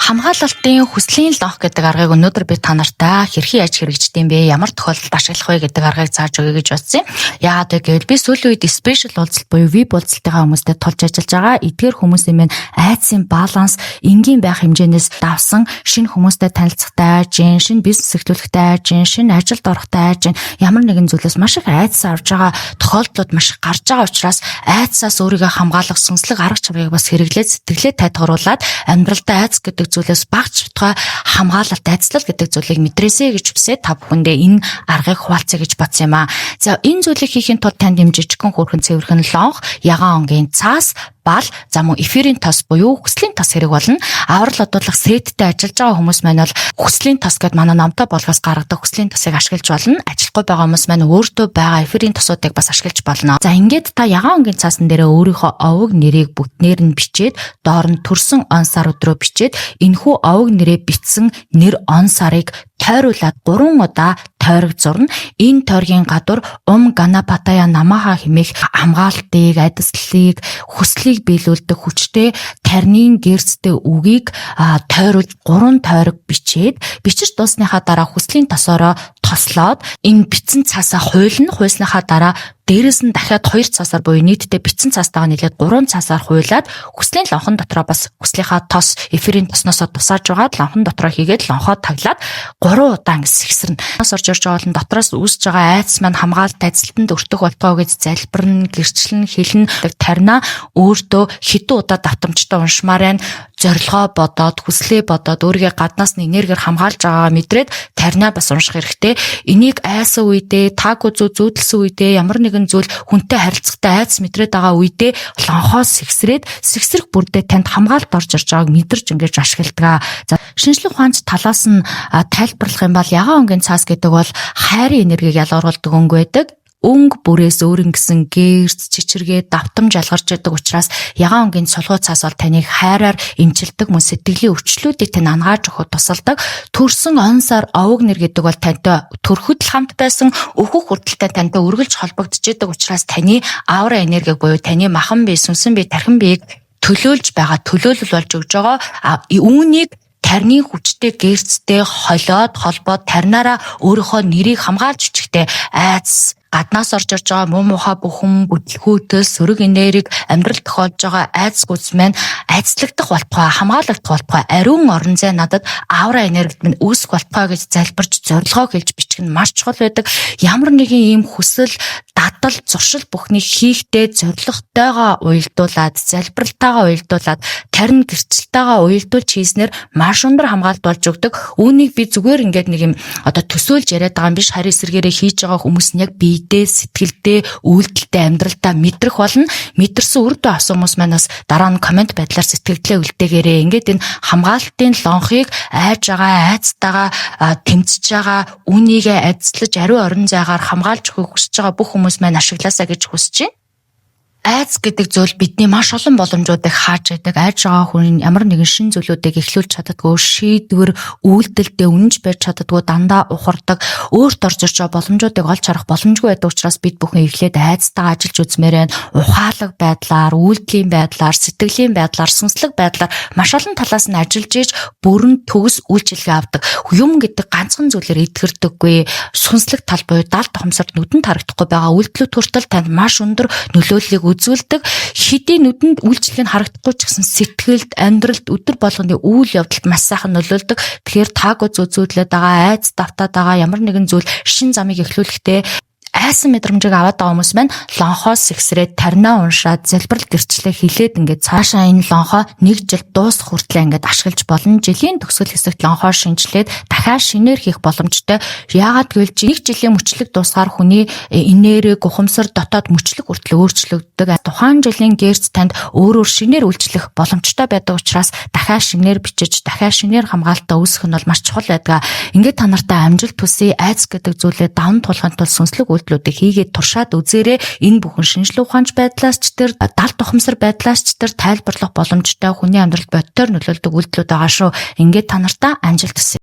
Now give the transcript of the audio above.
Хамгаалалтын хүслийн лонх гэдэг аргыг өнөөдөр би та нартай хэрхэн яаж хэрэгждэг юм бэ? Ямар тохиолдолд ашиглах вэ гэдэг аргыг зааж өгье гэж бодсон юм. Яагаад вэ гэвэл би сүүлийн үед special уулзалт буюу VIP уулзалтынхаа хүмүүстэй тулж ажиллаж байгаа. Эдгээр хүмүүсийн минь айдсын баланс энгийн байх хэмжээнээс давсан шинэ хүмүүстэй танилцахтай ажин, шинэ бизнес эхлүүлэхтэй ажин, шинэ ажилд орохтой ажин, ямар нэгэн зүйлээс маш их айдас авж байгаа тохиолдлууд маш их гарч байгаа учраас айдсаас өөрийгөө хамгаалах сүнслэг арга чаргыг бас хэрэглээд сэтгэлээ тайтгаруулад амьдралдаа айдас гэдэг зүйлээс багц шутгаа хамгаалалт айцлал гэдэг зүйлийг мэдрээсэй гэж хүсээ та бүхэндээ энэ аргыг хуваалцъя гэж бодсон юм аа. За энэ зүйлийг хийхин тулд танд жижигхэн хөөрхөн цэвэрхэн лонх, ягаан онгийн цаас, бал, за мөн эфирийн тос буюу хүслийн тос хэрэг болно. Аврал одуулах сеттэй ажиллаж байгаа хүмүүс маань бол хүслийн тос гэдээ манай намтай болгоос гаргадаг хүслийн тосыг ашиглаж болно. Ажилгүй байгаа хүмүүс маань өөртөө байгаа эфирийн тосуудыг бас ашиглаж болно. За ингээд та ягаан онгийн цаасан дээрээ өөрийнхөө овог нэрийг бүтнээр нь бичээд, доор нь төрсөн он сар өдрөө бичээд, энэхүү овог нэрээ бичсэн нэр он сарыг тойруулаад 3 удаа тойрог зурна. Энэ тойргийн гадуур Ганапатая намаха хэмээх хамгаалтыг, айдаслыг, хүслийг биелүүлдэг хүчтэй тарнийн гэрцтэй үгийг тойруулж 3 тойрог бичиж дуусныхаа дараа хүслийн тосоороо тослоод энэ бичсэн цаасаа хуйлсныхаа дараа дээрээс нь дахиад 2 цаасаар буюу нийтдээ бичсэн цаастайгаа нийлээд 3 цаасаар хуйлаад хүслийн лонхон дотроо бас хүслийнхаа тос эфирийн тосноосоо тусааж байгаа лонхон дотроо хийгээд лонхоо таглаад 3 удаа ингэ сэгсэрнэ. Нас орж ирж байгаа бол дотроос үүсэж байгаа айдас маань хамгаалалт ажилтанд өртөх болтгоо гэж залбирна, гэрчлэн, хэлнэ, тарина өөртөө хэдэн удаа давтамжтай уншмаар байна. Зорилгоо бодоод, хүслээ бодоод, өөрийгөө гаднаас нь энергиэр хамгаалж байгаагаа мэдрээд таринаа бас унших хэрэгтэй. Энийг айсан үедээ, тако зүүдэлсэн үедээ, ямар нэгэн зүйл хүнтэй харилцахтай айдас мэдрээд байгаа үедээ лонхоос сэгсрэх бүрдээ танд хамгаалалт орж ирж байгааг мэдэрч ингэж ашигладаг. За шинжлэх ухаанч талаас нь тайлбарлах юм бол ягаан онгийн цаас гэдэг бол хайрын энергийг ялгаруулдаг өнгө байдаг. Өнгө бүрээс өөрөнгөсөн гэрц, чичиргээ, давтамж ялгарч байдаг учраас ягаан онгийн сулгуу цаас бол таныг хайраар эмчилдэг, мөн сэтгэлийн өвчлүүдийг тань ангааж өгөхөд тусалдаг. Төрсөн он сар овог нэр гэдэг бол тантай төрөхөд л хамт байсан, өөхөх хүртэлтэй тантай үргэлж холбогдож байдаг учраас таны аура энергийг буюу таны махан бие, сүнсэн бие, тархин биеийг төлөөлж байгаа, төлөөлөл болж өгж байгаа. Үүнийг тарны хүчтэй гэрцтэй холбоод тарнаараа өөрийнхөө нэрийг хамгаалж өчгтэй айдас, гаднаас орж ирж байгаа муу муухай бүхэн, бүтлгүүтэл, сөрөг энерги, амьдрал тохиолж байгаа айдас гүз маань айцлагдах болтугай, хамгаалагдах болтугай, ариун орон зай надад аура энергид минь үүсэх болтугай гэж залбирч зорилгоо хэлж бичих нь маш чухал байдаг. Ямар нэгэн ийм хүсэл, дадал, зуршил бүхнийг хийхдээ зорилготойгоо уялдуулаад, залбиралтайгаа уялдуулаад, тарин гэрчлэлтэйгээ уялдуулж хийснээр маш өндөр хамгаалалт болж өгдөг. Үүнийг би зүгээр ингээд нэг юм төсөөлж яриад байгаа юм биш, харин эсэргээрээ хийж байгаа хүмүүс нь яг биедээ, сэтгэлдээ, үйлдэлтэй, амьдралдаа мэдрэх болно. Мэдэрсэн үр дүн авсан хүмүүс манаас дараа нь комент байдлаар сэтгэлдээ үлдээгээрээ ингээд энэ хамгаалалтын лонхыг айж байгаа, айцтайгаа тэмцэж байгаа, үнийгээ айцлаж ариун орон зайгаар хамгаалж өгөхийг хүсэж байгаа бүх хүмүүс маань ашиглаасаа гэж хүсэж байна. Айц гэдэг зүйл бидний маш олон боломжуудыг хааж байдаг. Айж байгаа хүн ямар нэгэн шин зүйлүүдийг эхлүүлж чаддаггүй, шийдвэр, үйлдэлдээ үнэнч байж чаддаггүй, дандаа ухардаг, өөрт орж ирж байгаа боломжуудыг олж харах боломжгүй байдаг учраас бид бүхэн эхлээд айцтайгаа ажиллаж үзмээр байна. Ухаалаг байдлаар, үйлдэлийн байдлаар, сэтгэлийн байдлаар, сүнслэг байдлаар маш олон талаас нь ажиллаж ийж бүрэн төгс үйлчилгээ авдаг. Юм гэдэг ганцхан зүйлээр идэвхэрдэггүй. Сүнслэг тал буюу даалт тохомсорт нүдэнд харагдахгүй байгаа үйлдэлүүд хүртэл танд маш өндөр нөлөөллийг үзүүлдэг. Хэдийн нүдэнд үйлчлэгийг харагдахгүй ч гэсэн сэтгэлд, амьдралд, өдөр болгоны үйл явдалд маш сайхан нөлөөлдөг. Тэгэхээр тако зүүдлээд байгаа, айц давтаад байгаа ямар нэгэн зүйл шин замыг эхлүүлэхдээ айсан мэдрэмжийг аваад байгаа хүмүүс маань лонхоос сэгсрээд таринаа уншаад залбирал гэрчлээ хэлээд ингээд цаашаа энэ лонхоо 1 жил дуусах хүртлээр ингээд ашиглаж болно. Жилийн төгсгөл хэсэгт лонхоо шинжлээд дахиад шинээр хийх боломжтой. Яагаад гэвэл 1 жилийн мөчлөг дуусгаар хүний энерги, ухамсар, дотоод мөчлөг хүртэл өөрчлөгддөг. Тухайн жилийн гэрц танд өөрөөр шинээр үйлчлэх боломжтой байдаг учраас дахиад шинээр бичиж, дахиад шинээр хамгаалтаа үүсгэх нь бол маш чухал байдаг. Ингээд та нартай амжилт хүсье. Айц гэдэг зүйлээ даван туулахын тулд сүнслэг үйлдэлүүдийг хийгээд туршаад үзээрэй. Энэ бүхэн шинжлэх ухаанч байдлаас ч тэр даалт ухамсар байдлаас ч тэр тайлбарлах боломжтой хүний амьдралд бодитоор нөлөөлдөг үйлдэлүүд байгаа шүү. Ингээд та нартай амжилт хүсье.